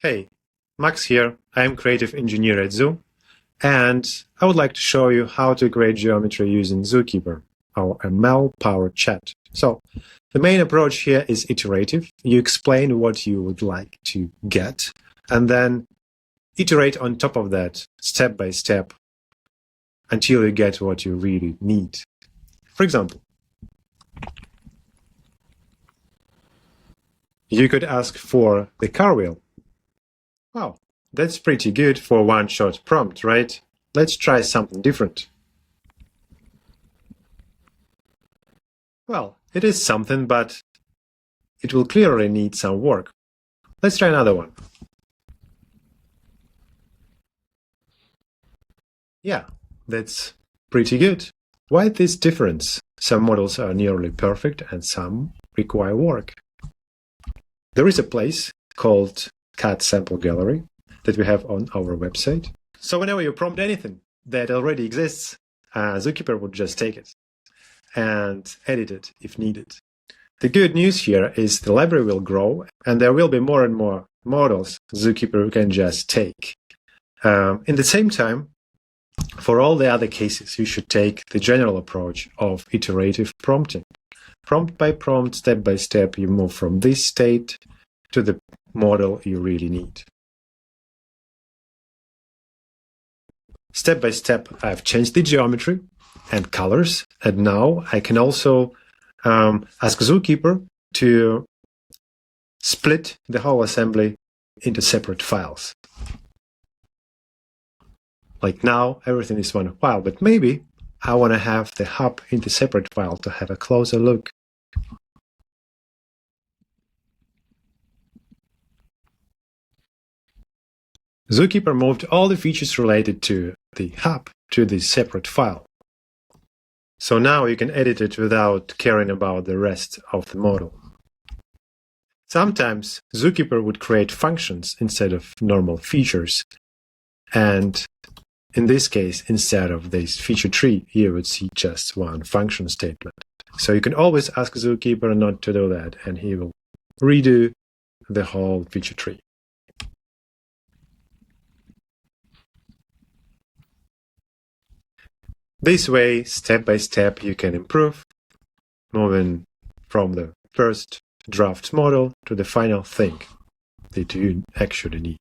Hey, Max here. I'm creative engineer at Zoo, and I would like to show you how to create geometry using Zookeeper, our ML-powered chat. So, the main approach here is iterative. You explain what you would like to get, and then iterate on top of that, step by step, until you get what you really need. For example, you could ask for the car wheel. Wow, that's pretty good for one-shot prompt, right? Let's try something different. Well, it is something, but it will clearly need some work. Let's try another one. Yeah, that's pretty good. Why this difference? Some models are nearly perfect and some require work. There is a place called CAD sample gallery that we have on our website. So whenever you prompt anything that already exists, Zookeeper would just take it and edit it if needed. The good news here is the library will grow and there will be more and more models Zookeeper can just take. In the same time, for all the other cases, you should take the general approach of iterative prompting. Prompt by prompt, step by step, you move from this state to the model you really need. Step by step, I've changed the geometry and colors, and now I can also ask Zookeeper to split the whole assembly into separate files. Like now, everything is one file, but maybe I want to have the hub in the separate file to have a closer look. Zookeeper moved all the features related to the hub to the separate file. So now you can edit it without caring about the rest of the model. Sometimes Zookeeper would create functions instead of normal features. And in this case, instead of this feature tree, you would see just one function statement. So you can always ask Zookeeper not to do that, and he will redo the whole feature tree. This way, step by step, you can improve, moving from the first draft model to the final thing that you actually need.